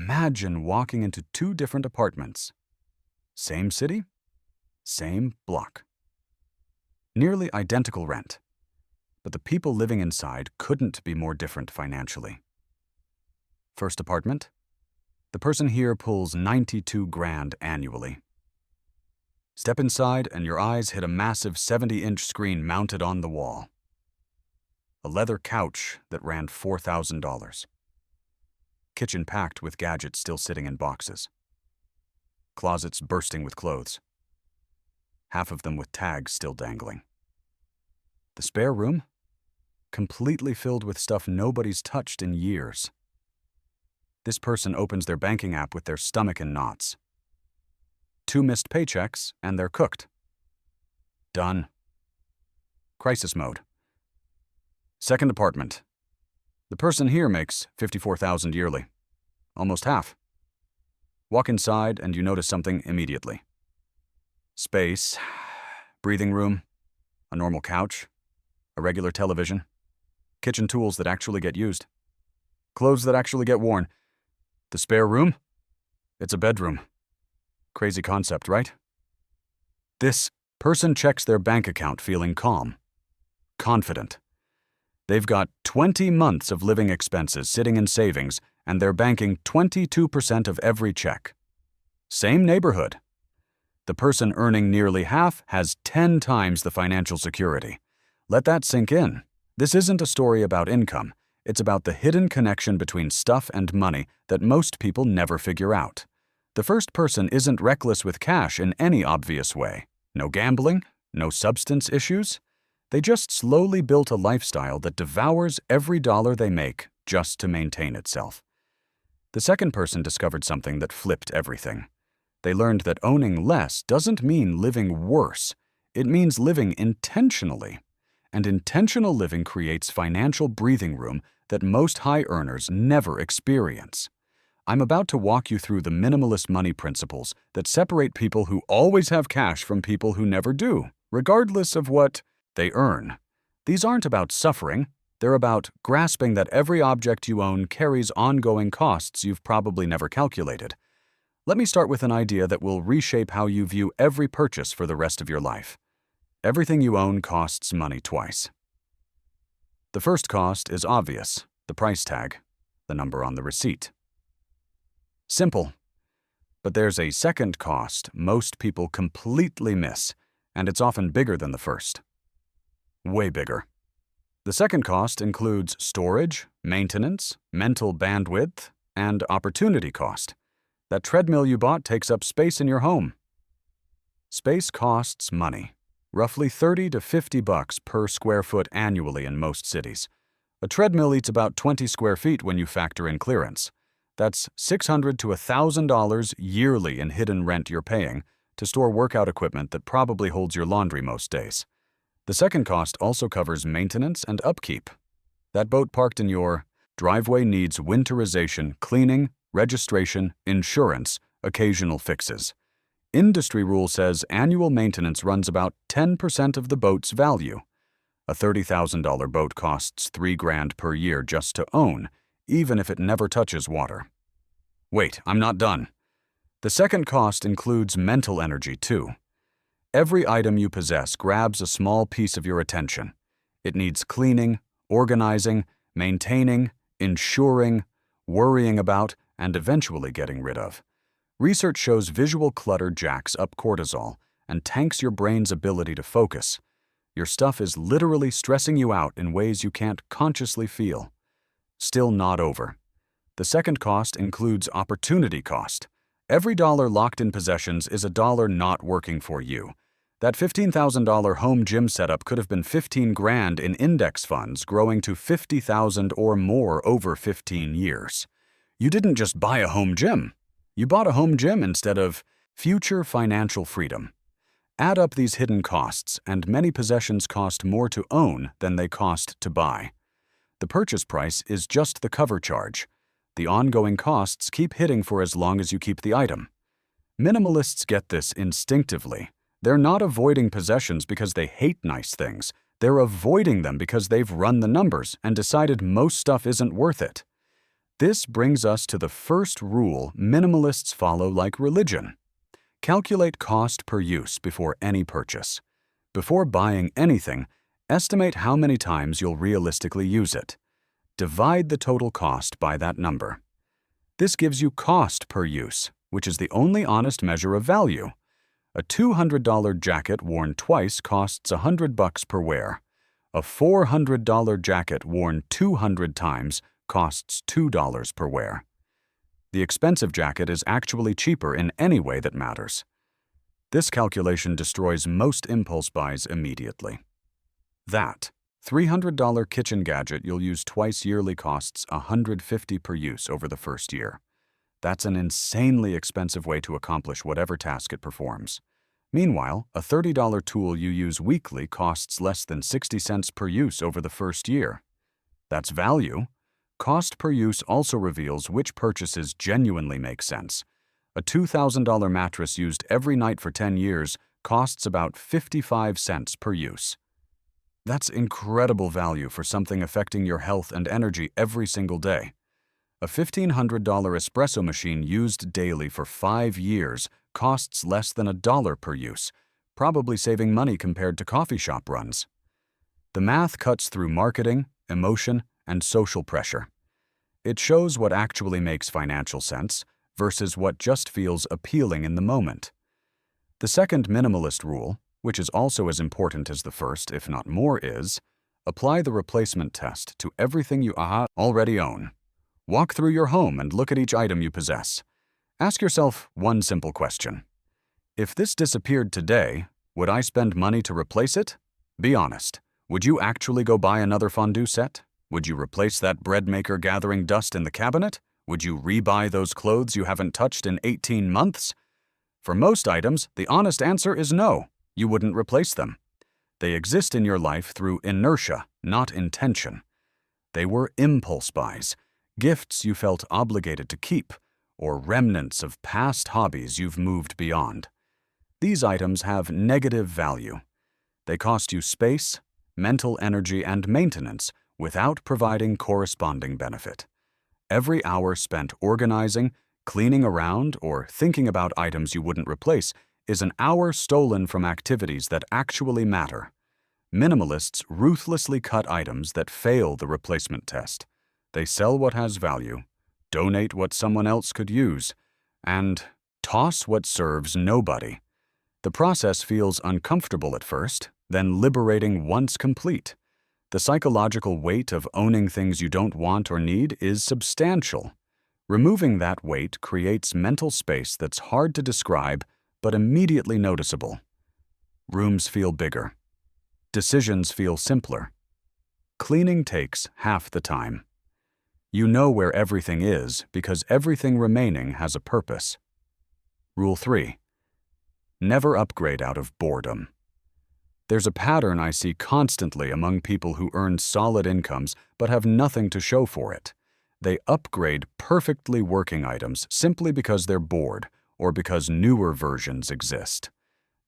Imagine walking into two different apartments. Same city, same block. Nearly identical rent. But the people living inside couldn't be more different financially. First apartment, the person here pulls 92 grand annually. Step inside and your eyes hit a massive 70-inch screen mounted on the wall. A leather couch that ran $4,000. Kitchen packed with gadgets still sitting in boxes. Closets bursting with clothes. Half of them with tags still dangling. The spare room? Completely filled with stuff nobody's touched in years. This person opens their banking app with their stomach in knots. 2 missed paychecks and they're cooked. Done. Crisis mode. Second apartment. The person here makes $54,000 yearly. Almost half. Walk inside and you notice something immediately. Space, breathing room, a normal couch, a regular television, kitchen tools that actually get used, clothes that actually get worn. The spare room? It's a bedroom. Crazy concept, right? This person checks their bank account feeling calm, confident. They've got 20 months of living expenses sitting in savings, and they're banking 22% of every check. Same neighborhood. The person earning nearly half has 10 times the financial security. Let that sink in. This isn't a story about income. It's about the hidden connection between stuff and money that most people never figure out. The first person isn't reckless with cash in any obvious way. No gambling, no substance issues. They just slowly built a lifestyle that devours every dollar they make just to maintain itself. The second person discovered something that flipped everything. They learned that owning less doesn't mean living worse. It means living intentionally. And intentional living creates financial breathing room that most high earners never experience. I'm about to walk you through the minimalist money principles that separate people who always have cash from people who never do, regardless of what they earn. These aren't about suffering. They're about grasping that every object you own carries ongoing costs you've probably never calculated. Let me start with an idea that will reshape how you view every purchase for the rest of your life. Everything you own costs money twice. The first cost is obvious, the price tag, the number on the receipt. Simple. But there's a second cost most people completely miss, and it's often bigger than the first. Way bigger. The second cost includes storage, maintenance, mental bandwidth, and opportunity cost. That treadmill you bought takes up space in your home. Space costs money, roughly $30 to $50 per square foot annually in most cities. A treadmill eats about 20 square feet when you factor in clearance. That's $600 to $1,000 yearly in hidden rent you're paying to store workout equipment that probably holds your laundry most days. The second cost also covers maintenance and upkeep. That boat parked in your driveway needs winterization, cleaning, registration, insurance, occasional fixes. Industry rule says annual maintenance runs about 10% of the boat's value. A $30,000 boat costs $3 grand per year just to own, even if it never touches water. Wait, I'm not done. The second cost includes mental energy too. Every item you possess grabs a small piece of your attention. It needs cleaning, organizing, maintaining, insuring, worrying about, and eventually getting rid of. Research shows visual clutter jacks up cortisol and tanks your brain's ability to focus. Your stuff is literally stressing you out in ways you can't consciously feel. Still not over. The second cost includes opportunity cost. Every dollar locked in possessions is a dollar not working for you. That $15,000 home gym setup could have been 15 grand in index funds growing to 50,000 or more over 15 years. You didn't just buy a home gym. You bought a home gym instead of future financial freedom. Add up these hidden costs, and many possessions cost more to own than they cost to buy. The purchase price is just the cover charge. The ongoing costs keep hitting for as long as you keep the item. Minimalists get this instinctively. They're not avoiding possessions because they hate nice things. They're avoiding them because they've run the numbers and decided most stuff isn't worth it. This brings us to the first rule minimalists follow like religion. Calculate cost per use before any purchase. Before buying anything, estimate how many times you'll realistically use it. Divide the total cost by that number. This gives you cost per use, which is the only honest measure of value. A $200 jacket worn twice costs $100 per wear. A $400 jacket worn 200 times costs $2 per wear. The expensive jacket is actually cheaper in any way that matters. This calculation destroys most impulse buys immediately. That $300 kitchen gadget you'll use twice yearly costs $150 per use over the first year. That's an insanely expensive way to accomplish whatever task it performs. Meanwhile, a $30 tool you use weekly costs less than 60 cents per use over the first year. That's value. Cost per use also reveals which purchases genuinely make sense. A $2,000 mattress used every night for 10 years costs about 55 cents per use. That's incredible value for something affecting your health and energy every single day. A $1,500 espresso machine used daily for 5 years costs less than $1 per use, probably saving money compared to coffee shop runs. The math cuts through marketing, emotion, and social pressure. It shows what actually makes financial sense versus what just feels appealing in the moment. The second minimalist rule, which is also as important as the first, if not more, is apply the replacement test to everything you already own. Walk through your home and look at each item you possess. Ask yourself one simple question. If this disappeared today, would I spend money to replace it? Be honest. Would you actually go buy another fondue set? Would you replace that bread maker gathering dust in the cabinet? Would you rebuy those clothes you haven't touched in 18 months? For most items, the honest answer is no. You wouldn't replace them. They exist in your life through inertia, not intention. They were impulse buys, gifts you felt obligated to keep, or remnants of past hobbies you've moved beyond. These items have negative value. They cost you space, mental energy, and maintenance without providing corresponding benefit. Every hour spent organizing, cleaning around, or thinking about items you wouldn't replace is an hour stolen from activities that actually matter. Minimalists ruthlessly cut items that fail the replacement test. They sell what has value, donate what someone else could use, and toss what serves nobody. The process feels uncomfortable at first, then liberating once complete. The psychological weight of owning things you don't want or need is substantial. Removing that weight creates mental space that's hard to describe but immediately noticeable. Rooms feel bigger. Decisions feel simpler. Cleaning takes half the time. You know where everything is because everything remaining has a purpose. Rule 3. Never upgrade out of boredom. There's a pattern I see constantly among people who earn solid incomes but have nothing to show for it. They upgrade perfectly working items simply because they're bored or because newer versions exist.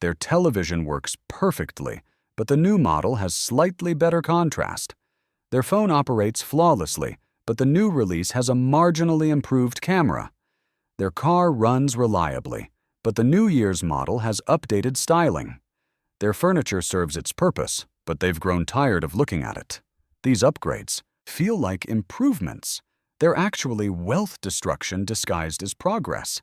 Their television works perfectly, but the new model has slightly better contrast. Their phone operates flawlessly, but the new release has a marginally improved camera. Their car runs reliably, but the New Year's model has updated styling. Their furniture serves its purpose, but they've grown tired of looking at it. These upgrades feel like improvements. They're actually wealth destruction disguised as progress.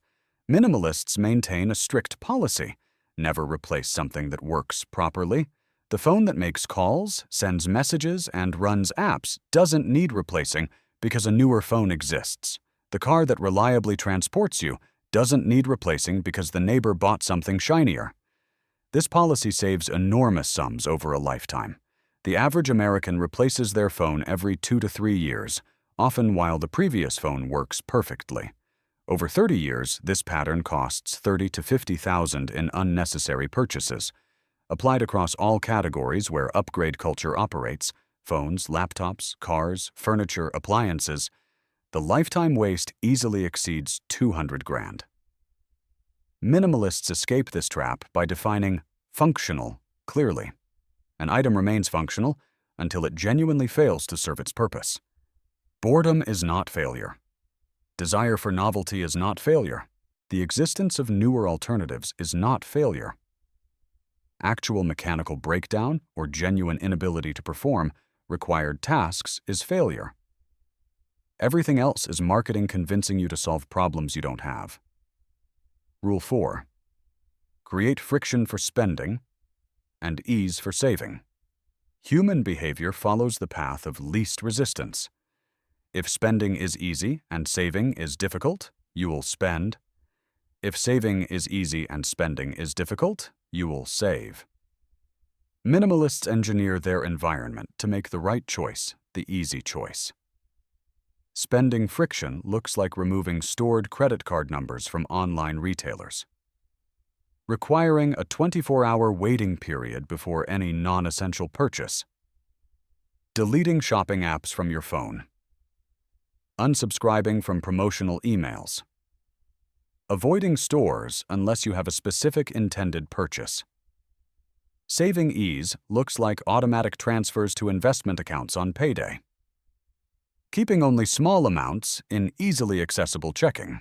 Minimalists maintain a strict policy. Never replace something that works properly. The phone that makes calls, sends messages, and runs apps doesn't need replacing because a newer phone exists. The car that reliably transports you doesn't need replacing because the neighbor bought something shinier. This policy saves enormous sums over a lifetime. The average American replaces their phone every 2 to 3 years, often while the previous phone works perfectly. Over 30 years, this pattern costs $30,000 to $50,000 in unnecessary purchases. Applied across all categories where upgrade culture operates, phones, laptops, cars, furniture, appliances, the lifetime waste easily exceeds $200,000. Minimalists escape this trap by defining functional clearly. An item remains functional until it genuinely fails to serve its purpose. Boredom is not failure. Desire for novelty is not failure. The existence of newer alternatives is not failure. Actual mechanical breakdown or genuine inability to perform required tasks is failure. Everything else is marketing convincing you to solve problems you don't have. Rule 4. Create friction for spending and ease for saving. Human behavior follows the path of least resistance. If spending is easy and saving is difficult, you will spend. If saving is easy and spending is difficult, you will save. Minimalists engineer their environment to make the right choice, the easy choice. Spending friction looks like removing stored credit card numbers from online retailers. Requiring a 24-hour waiting period before any non-essential purchase. Deleting shopping apps from your phone. Unsubscribing from promotional emails. Avoiding stores unless you have a specific intended purchase. Saving ease looks like automatic transfers to investment accounts on payday. Keeping only small amounts in easily accessible checking.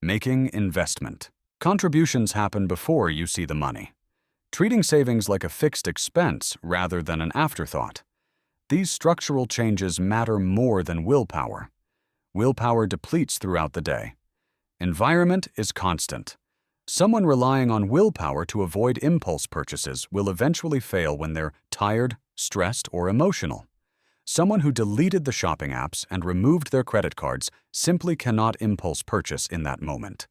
Making investment. Contributions happen before you see the money. Treating savings like a fixed expense rather than an afterthought. These structural changes matter more than willpower. Willpower depletes throughout the day. Environment is constant. Someone relying on willpower to avoid impulse purchases will eventually fail when they're tired, stressed, or emotional. Someone who deleted the shopping apps and removed their credit cards simply cannot impulse purchase in that moment.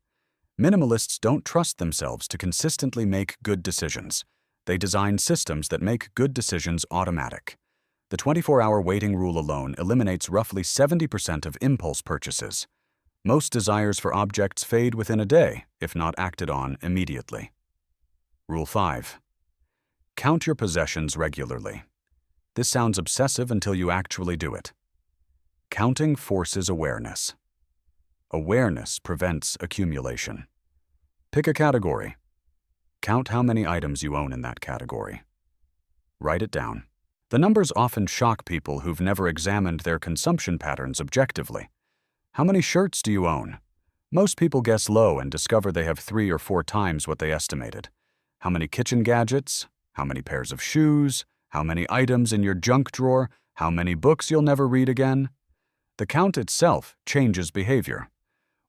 Minimalists don't trust themselves to consistently make good decisions. They design systems that make good decisions automatic. The 24-hour waiting rule alone eliminates roughly 70% of impulse purchases. Most desires for objects fade within a day, if not acted on immediately. Rule 5. Count your possessions regularly. This sounds obsessive until you actually do it. Counting forces awareness. Awareness prevents accumulation. Pick a category. Count how many items you own in that category. Write it down. The numbers often shock people who've never examined their consumption patterns objectively. How many shirts do you own? Most people guess low and discover they have 3 or 4 times what they estimated. How many kitchen gadgets? How many pairs of shoes? How many items in your junk drawer? How many books you'll never read again? The count itself changes behavior.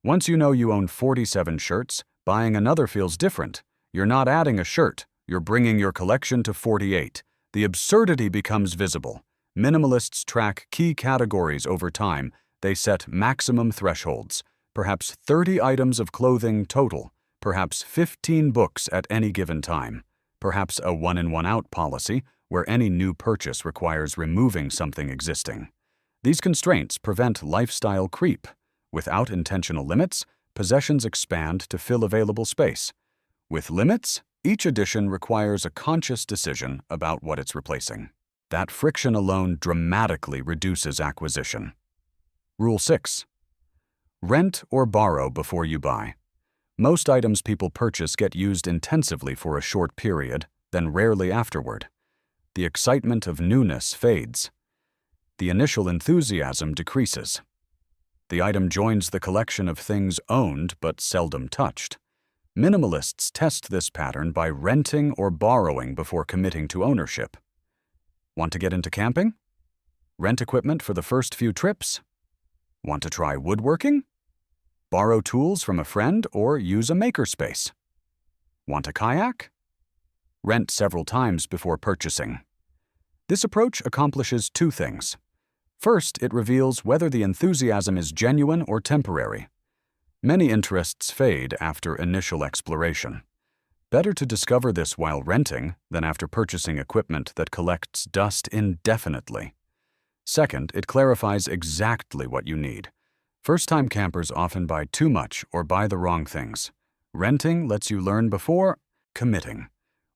Once you know you own 47 shirts, buying another feels different. You're not adding a shirt, you're bringing your collection to 48. The absurdity becomes visible. Minimalists track key categories over time. They set maximum thresholds, perhaps 30 items of clothing total, perhaps 15 books at any given time, perhaps a one-in, one-out policy where any new purchase requires removing something existing. These constraints prevent lifestyle creep. Without intentional limits, possessions expand to fill available space. With limits, each addition requires a conscious decision about what it's replacing. That friction alone dramatically reduces acquisition. Rule 6. Rent or borrow before you buy. Most items people purchase get used intensively for a short period, then rarely afterward. The excitement of newness fades. The initial enthusiasm decreases. The item joins the collection of things owned but seldom touched. Minimalists test this pattern by renting or borrowing before committing to ownership. Want to get into camping? Rent equipment for the first few trips? Want to try woodworking? Borrow tools from a friend or use a makerspace. Want a kayak? Rent several times before purchasing. This approach accomplishes 2 things. First, it reveals whether the enthusiasm is genuine or temporary. Many interests fade after initial exploration. Better to discover this while renting than after purchasing equipment that collects dust indefinitely. Second, it clarifies exactly what you need. First-time campers often buy too much or buy the wrong things. Renting lets you learn before committing.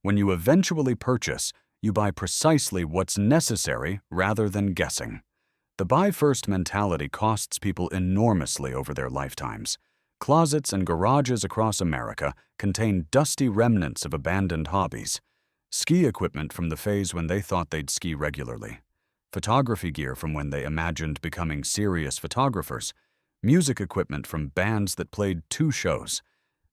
When you eventually purchase, you buy precisely what's necessary rather than guessing. The buy-first mentality costs people enormously over their lifetimes. Closets and garages across America contain dusty remnants of abandoned hobbies. Ski equipment from the phase when they thought they'd ski regularly. Photography gear from when they imagined becoming serious photographers. music equipment from bands that played 2 shows.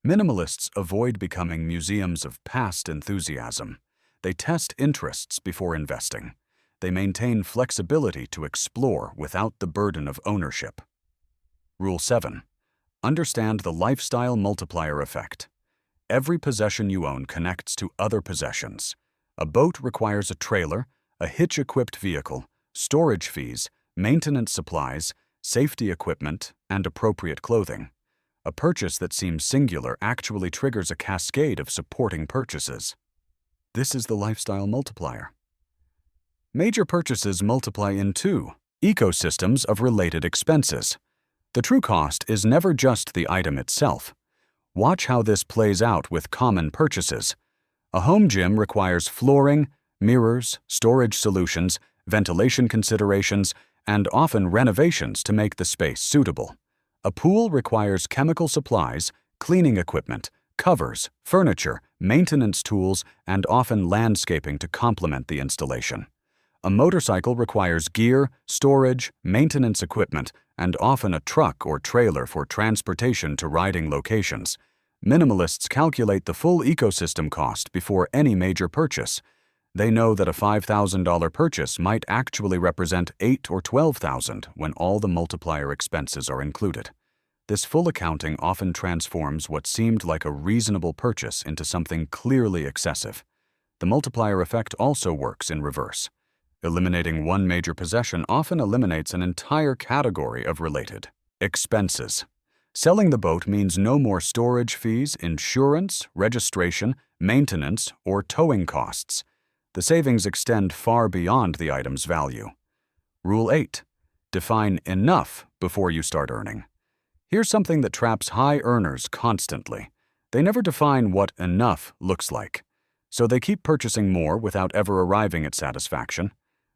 Minimalists avoid becoming museums of past enthusiasm. They test interests before investing. They maintain flexibility to explore without the burden of ownership. Rule 7. Understand the lifestyle multiplier effect. Every possession you own connects to other possessions. A boat requires a trailer, a hitch-equipped vehicle, storage fees, maintenance supplies, safety equipment, and appropriate clothing. A purchase that seems singular actually triggers a cascade of supporting purchases. This is the lifestyle multiplier. Major purchases multiply into ecosystems of related expenses. The true cost is never just the item itself. Watch how this plays out with common purchases. A home gym requires flooring, mirrors, storage solutions, ventilation considerations, and often renovations to make the space suitable. A pool requires chemical supplies, cleaning equipment, covers, furniture, maintenance tools, and often landscaping to complement the installation. A motorcycle requires gear, storage, maintenance equipment, and often a truck or trailer for transportation to riding locations. Minimalists calculate the full ecosystem cost before any major purchase. They know that a $5,000 purchase might actually represent $8,000 or $12,000 when all the multiplier expenses are included. This full accounting often transforms what seemed like a reasonable purchase into something clearly excessive. The multiplier effect also works in reverse. Eliminating one major possession often eliminates an entire category of related expenses. Selling the boat means no more storage fees, insurance, registration, maintenance, or towing costs. The savings extend far beyond the item's value. Rule 8. Define enough before you start earning. Here's something that traps high earners constantly. They never define what enough looks like. So they keep purchasing more without ever arriving at satisfaction.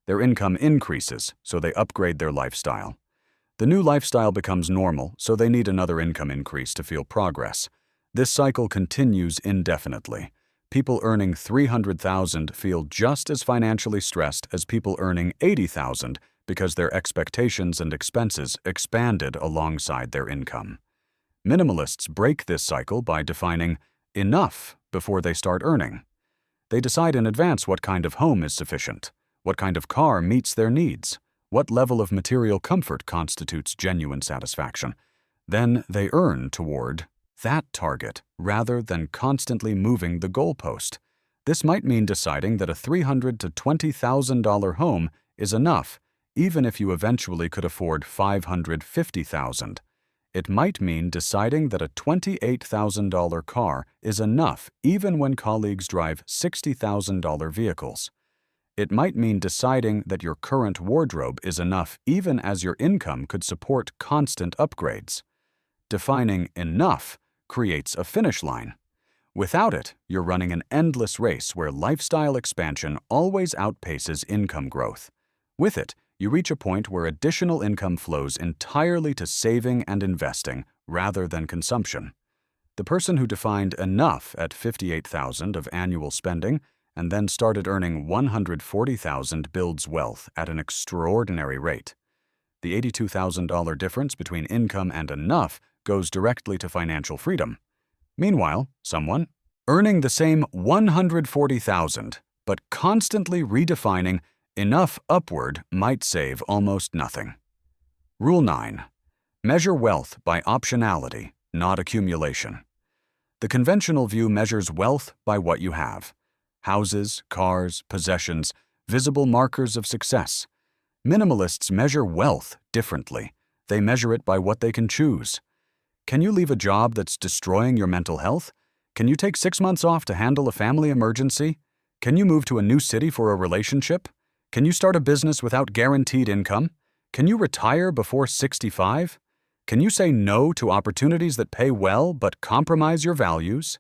Their income increases, so they upgrade their lifestyle. The new lifestyle becomes normal, so they need another income increase to feel progress. This cycle continues indefinitely. People earning $300,000 feel just as financially stressed as people earning $80,000 because their expectations and expenses expanded alongside their income. Minimalists break this cycle by defining enough before they start earning. They decide in advance what kind of home is sufficient, what kind of car meets their needs, what level of material comfort constitutes genuine satisfaction. Then they earn toward that target rather than constantly moving the goalpost. This might mean deciding that a $300,000 to $20,000 home is enough, even if you eventually could afford $550,000. It might mean deciding that a $28,000 car is enough, even when colleagues drive $60,000 vehicles. It might mean deciding that your current wardrobe is enough, even as your income could support constant upgrades. Defining enough creates a finish line. Without it, you're running an endless race where lifestyle expansion always outpaces income growth. With it, you reach a point where additional income flows entirely to saving and investing rather than consumption. The person who defined enough at $58,000 of annual spending and then started earning $140,000 builds wealth at an extraordinary rate. The $82,000 difference between income and enough goes directly to financial freedom. Meanwhile, someone earning the same $140,000 but constantly redefining enough upward might save almost nothing. Rule 9. Measure wealth by optionality, not accumulation. The conventional view measures wealth by what you have. Houses, cars, possessions, visible markers of success. Minimalists measure wealth differently. They measure it by what they can choose. Can you leave a job that's destroying your mental health? Can you take 6 months off to handle a family emergency? Can you move to a new city for a relationship? Can you start a business without guaranteed income? Can you retire before 65? Can you say no to opportunities that pay well but compromise your values?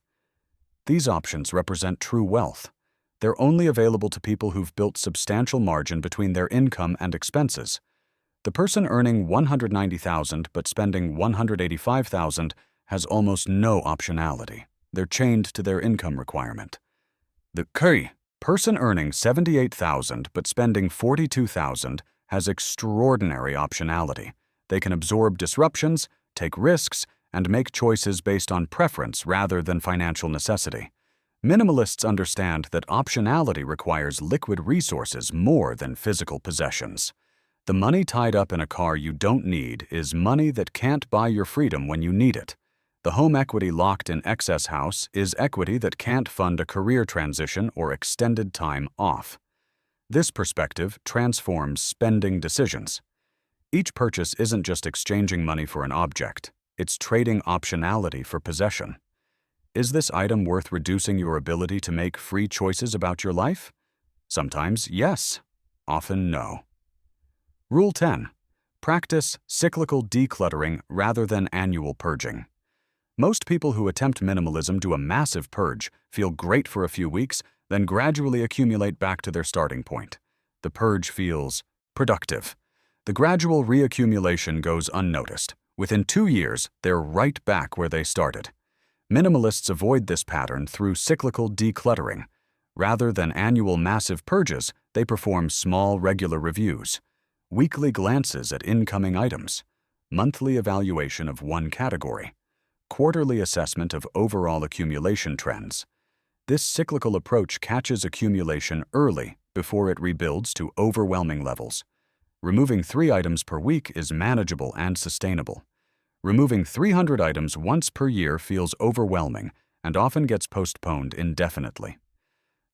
These options represent true wealth. They're only available to people who've built substantial margin between their income and expenses. The person earning $190,000 but spending $185,000 has almost no optionality. They're chained to their income requirement. The person earning $78,000 but spending $42,000 has extraordinary optionality. They can absorb disruptions, take risks, and make choices based on preference rather than financial necessity. Minimalists understand that optionality requires liquid resources more than physical possessions. The money tied up in a car you don't need is money that can't buy your freedom when you need it. The home equity locked in excess house is equity that can't fund a career transition or extended time off. This perspective transforms spending decisions. Each purchase isn't just exchanging money for an object, it's trading optionality for possession. Is this item worth reducing your ability to make free choices about your life? Sometimes yes, often no. Rule 10. Practice cyclical decluttering rather than annual purging. Most people who attempt minimalism do a massive purge, feel great for a few weeks, then gradually accumulate back to their starting point. The purge feels productive. The gradual reaccumulation goes unnoticed. Within 2 years, they're right back where they started. Minimalists avoid this pattern through cyclical decluttering. Rather than annual massive purges, they perform small, regular reviews. Weekly glances at incoming items. Monthly evaluation of one category. Quarterly assessment of overall accumulation trends. This cyclical approach catches accumulation early before it rebuilds to overwhelming levels. Removing 3 items per week is manageable and sustainable. Removing 300 items once per year feels overwhelming and often gets postponed indefinitely.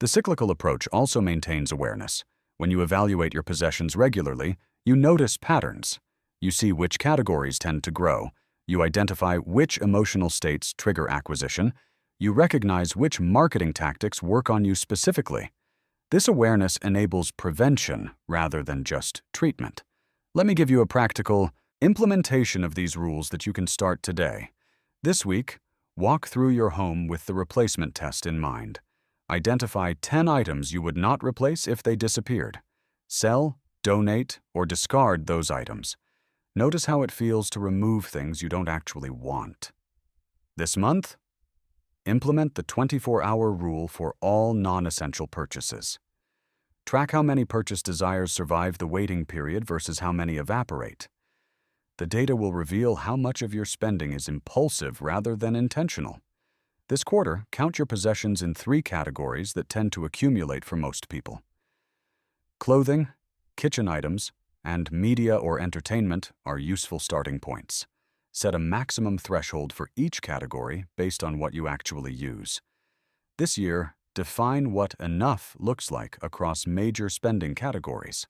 The cyclical approach also maintains awareness. When you evaluate your possessions regularly, you notice patterns. You see which categories tend to grow. You identify which emotional states trigger acquisition. You recognize which marketing tactics work on you specifically. This awareness enables prevention rather than just treatment. Let me give you a practical implementation of these rules that you can start today. This week, walk through your home with the replacement test in mind. Identify 10 items you would not replace if they disappeared. Sell, donate, or discard those items. Notice how it feels to remove things you don't actually want. This month, implement the 24-hour rule for all non-essential purchases. Track how many purchase desires survive the waiting period versus how many evaporate. The data will reveal how much of your spending is impulsive rather than intentional. This quarter, count your possessions in 3 categories that tend to accumulate for most people. Clothing, kitchen items, and media or entertainment are useful starting points. Set a maximum threshold for each category based on what you actually use. This year, define what enough looks like across major spending categories.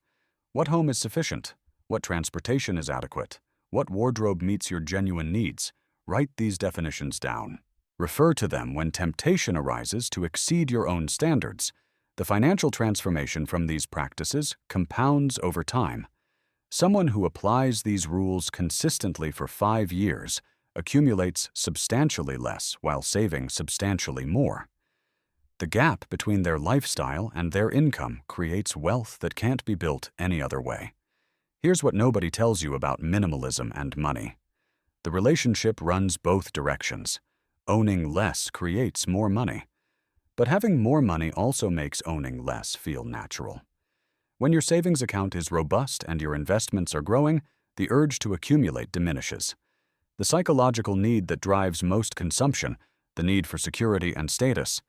What home is sufficient? What transportation is adequate? What wardrobe meets your genuine needs? Write these definitions down. Refer to them when temptation arises to exceed your own standards. The financial transformation from these practices compounds over time. Someone who applies these rules consistently for 5 years accumulates substantially less while saving substantially more. The gap between their lifestyle and their income creates wealth that can't be built any other way. Here's what nobody tells you about minimalism and money. The relationship runs both directions. Owning less creates more money. But having more money also makes owning less feel natural. When your savings account is robust and your investments are growing, the urge to accumulate diminishes. The psychological need that drives most consumption, the need for security and status,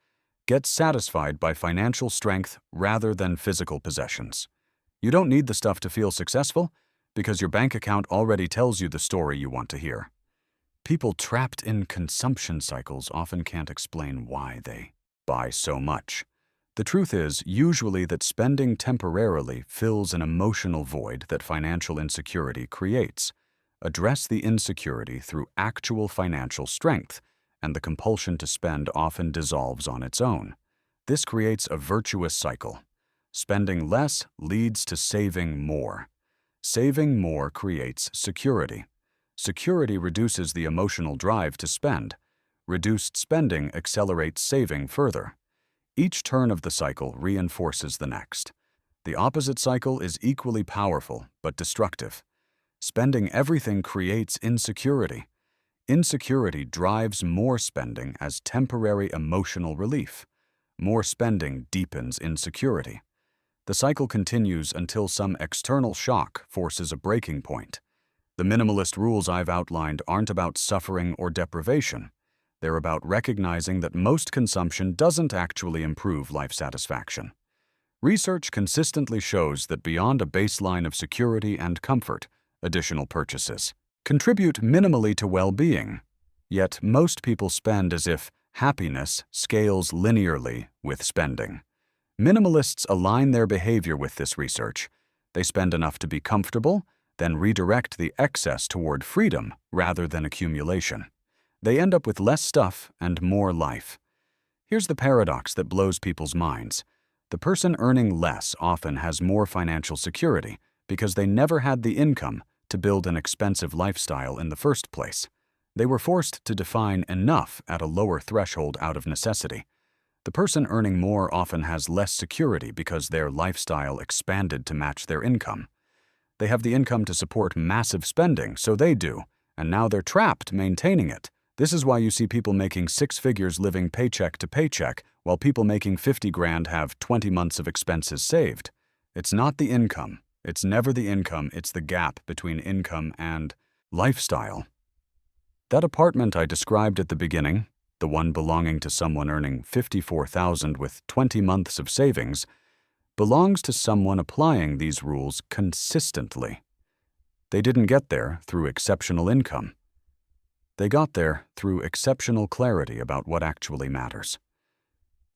gets satisfied by financial strength rather than physical possessions. You don't need the stuff to feel successful because your bank account already tells you the story you want to hear. People trapped in consumption cycles often can't explain why they buy so much. The truth is usually that spending temporarily fills an emotional void that financial insecurity creates. Address the insecurity through actual financial strength, and the compulsion to spend often dissolves on its own. This creates a virtuous cycle. Spending less leads to saving more. Saving more creates security. Security reduces the emotional drive to spend. Reduced spending accelerates saving further. Each turn of the cycle reinforces the next. The opposite cycle is equally powerful but destructive. Spending everything creates insecurity. Insecurity drives more spending as temporary emotional relief. More spending deepens insecurity. The cycle continues until some external shock forces a breaking point. The minimalist rules I've outlined aren't about suffering or deprivation. They're about recognizing that most consumption doesn't actually improve life satisfaction. Research consistently shows that beyond a baseline of security and comfort, additional purchases contribute minimally to well-being. Yet most people spend as if happiness scales linearly with spending. Minimalists align their behavior with this research. They spend enough to be comfortable, then redirect the excess toward freedom rather than accumulation. They end up with less stuff and more life. Here's the paradox that blows people's minds. The person earning less often has more financial security because they never had the income to build an expensive lifestyle in the first place. They were forced to define enough at a lower threshold out of necessity. The person earning more often has less security because their lifestyle expanded to match their income. They have the income to support massive spending, so they do, and now they're trapped maintaining it. This is why you see people making 6 figures living paycheck to paycheck, while people making 50 grand have 20 months of expenses saved. It's not the income. It's never the income. It's the gap between income and lifestyle. That apartment I described at the beginning, the one belonging to someone earning $54,000 with 20 months of savings, belongs to someone applying these rules consistently. They didn't get there through exceptional income. They got there through exceptional clarity about what actually matters.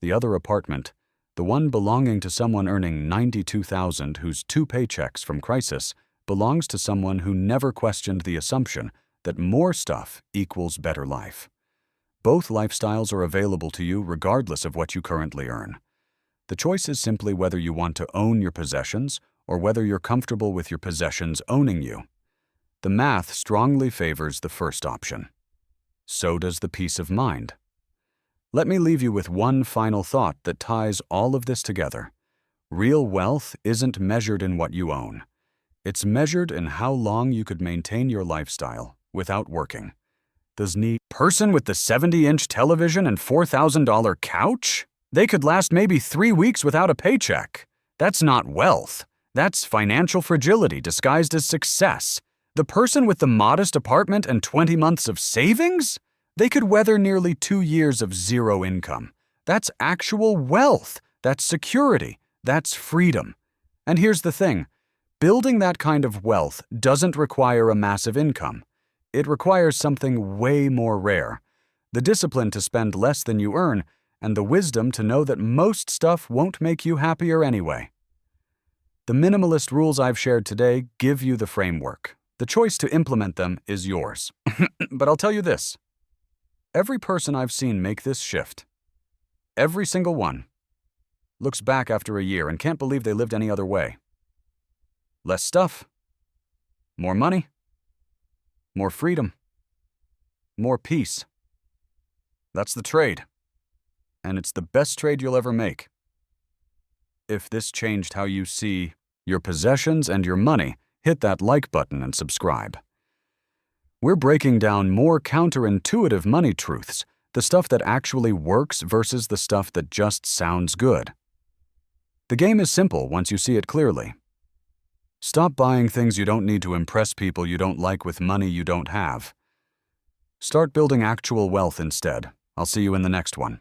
The other apartment, the one belonging to someone earning $92,000 whose 2 paychecks from crisis, belongs to someone who never questioned the assumption that more stuff equals better life. Both lifestyles are available to you regardless of what you currently earn. The choice is simply whether you want to own your possessions or whether you're comfortable with your possessions owning you. The math strongly favors the first option. So does the peace of mind. Let me leave you with one final thought that ties all of this together. Real wealth isn't measured in what you own. It's measured in how long you could maintain your lifestyle without working. Does person with the 70-inch television and $4,000 couch? They could last maybe 3 weeks without a paycheck. That's not wealth. That's financial fragility disguised as success. The person with the modest apartment and 20 months of savings? They could weather nearly 2 years of zero income. That's actual wealth. That's security. That's freedom. And here's the thing. Building that kind of wealth doesn't require a massive income. It requires something way more rare. The discipline to spend less than you earn, and the wisdom to know that most stuff won't make you happier anyway. The minimalist rules I've shared today give you the framework. The choice to implement them is yours. But I'll tell you this. Every person I've seen make this shift, every single one, looks back after a year and can't believe they lived any other way. Less stuff, more money, more freedom, more peace. That's the trade. And it's the best trade you'll ever make. If this changed how you see your possessions and your money, hit that like button and subscribe. We're breaking down more counterintuitive money truths, the stuff that actually works versus the stuff that just sounds good. The game is simple once you see it clearly. Stop buying things you don't need to impress people you don't like with money you don't have. Start building actual wealth instead. I'll see you in the next one.